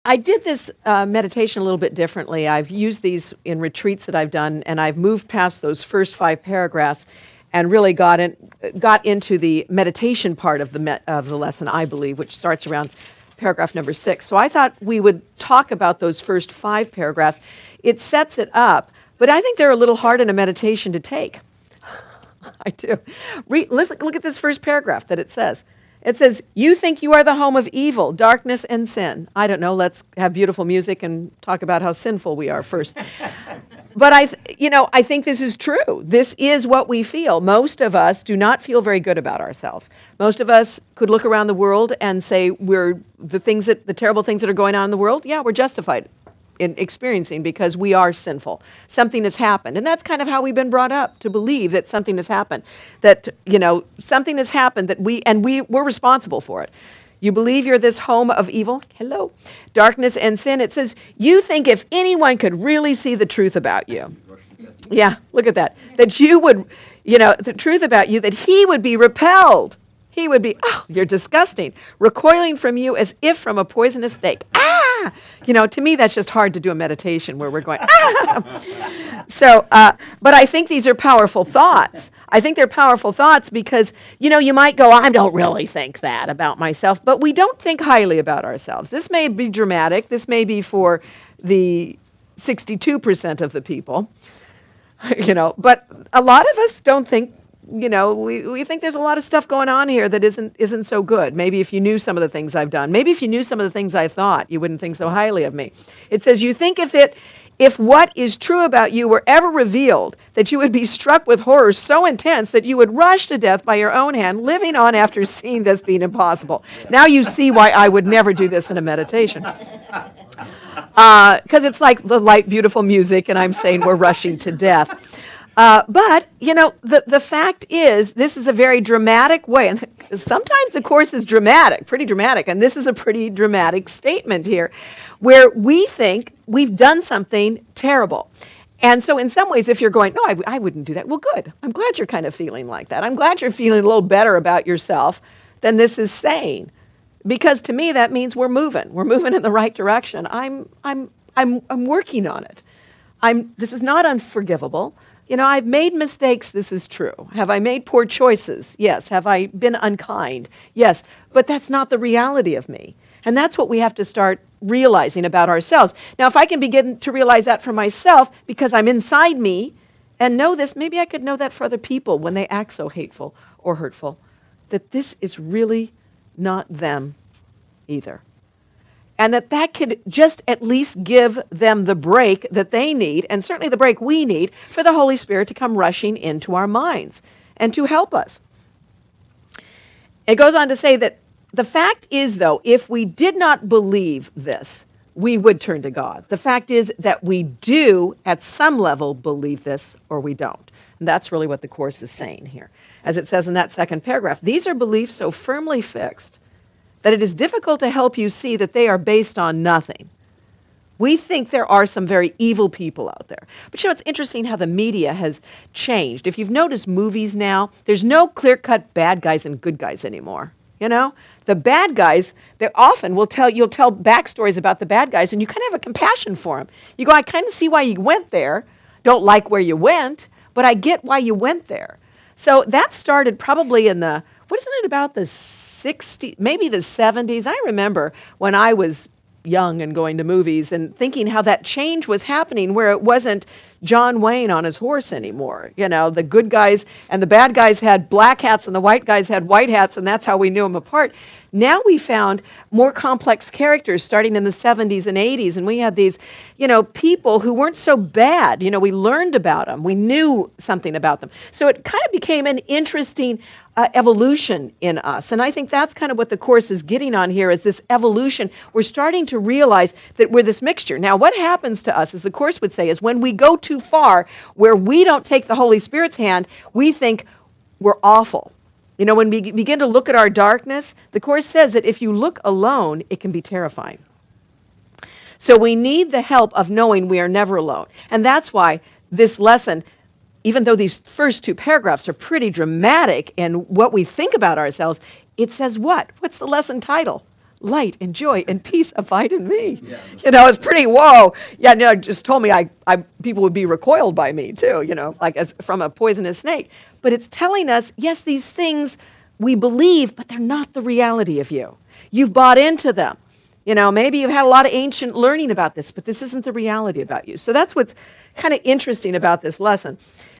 I did this meditation a little bit differently. I've used these in retreats that I've done, and I've moved past those first 5 paragraphs and really got into the meditation part of the lesson, I believe, which starts around paragraph number 6. So I thought we would talk about those first 5 paragraphs. It sets it up, but I think they're a little hard in a meditation to take. I do. Look at this first paragraph that it says. It says, you think you are the home of evil, darkness, and sin. I don't know, let's have beautiful music and talk about how sinful we are first. But I think this is true. This is what we feel. Most of us do not feel very good about ourselves. Most of us could look around the world and say the terrible things that are going on in the world, yeah, we're justified in experiencing because we are sinful. Something has happened. And that's kind of how we've been brought up, to believe that something has happened. That, something has happened that we're responsible for it. You believe you're this home of evil, hello, darkness and sin. It says, you think if anyone could really see the truth about you. Yeah, look at that. That you would, the truth about you, that he would be repelled. He would be, oh, you're disgusting, recoiling from you as if from a poisonous snake. Ah! To me, that's just hard to do a meditation where we're going, ah! So, but I think these are powerful thoughts. I think they're powerful thoughts because, you might go, I don't really think that about myself, but we don't think highly about ourselves. This may be dramatic. This may be for the 62% of the people, but a lot of us don't think, we think there's a lot of stuff going on here that isn't so good. Maybe if you knew some of the things I've done, maybe if you knew some of the things I thought, you wouldn't think so highly of me. It says, you think if what is true about you were ever revealed, that you would be struck with horror so intense that you would rush to death by your own hand, living on after seeing this being impossible. Now you see why I would never do this in a meditation. Because it's like the light, beautiful music, and I'm saying we're rushing to death. But, the fact is, this is a very dramatic way. And sometimes the Course is dramatic, pretty dramatic. And this is a pretty dramatic statement here, where we think we've done something terrible. And so in some ways, if you're going, no, I wouldn't do that. Well, good. I'm glad you're kind of feeling like that. I'm glad you're feeling a little better about yourself than this is saying. Because to me, that means we're moving. We're moving in the right direction. I'm working on it. This is not unforgivable. I've made mistakes, this is true. Have I made poor choices? Yes. Have I been unkind? Yes. But that's not the reality of me. And that's what we have to start realizing about ourselves. Now, if I can begin to realize that for myself, because I'm inside me, and know this, maybe I could know that for other people when they act so hateful or hurtful, that this is really not them either. And that could just at least give them the break that they need, and certainly the break we need, for the Holy Spirit to come rushing into our minds and to help us. It goes on to say that the fact is, though, if we did not believe this, we would turn to God. The fact is that we do, at some level, believe this, or we don't. And that's really what the Course is saying here. As it says in that second paragraph, these are beliefs so firmly fixed that it is difficult to help you see that they are based on nothing. We think there are some very evil people out there. But it's interesting how the media has changed. If you've noticed movies now, there's no clear-cut bad guys and good guys anymore. The bad guys, they often you'll tell backstories about the bad guys, and you kind of have a compassion for them. You go, I kind of see why you went there. Don't like where you went, but I get why you went there. So that started probably in the, wasn't it about the 60s, maybe the 70s. I remember when I was young and going to movies and thinking how that change was happening, where it wasn't John Wayne on his horse anymore. The good guys and the bad guys had black hats and the white guys had white hats, and that's how we knew them apart. Now we found more complex characters starting in the 70s and 80s, and we had these, people who weren't so bad. We learned about them. We knew something about them. So it kind of became an interesting evolution in us. And I think that's kind of what the Course is getting on here, is this evolution. We're starting to realize that we're this mixture. Now, what happens to us, as the Course would say, is when we go too far, where we don't take the Holy Spirit's hand, we think we're awful. When we begin to look at our darkness, the Course says that if you look alone, it can be terrifying. So we need the help of knowing we are never alone. And that's why this lesson, even though these first 2 paragraphs are pretty dramatic in what we think about ourselves, it says what? What's the lesson title? light and joy and peace abide in me. It's pretty whoa. Yeah, no, it just told me people would be recoiled by me too, like as from a poisonous snake. But it's telling us, yes, these things we believe, but they're not the reality of you. You've bought into them. Maybe you've had a lot of ancient learning about this, but this isn't the reality about you. So that's what's kind of interesting about this lesson.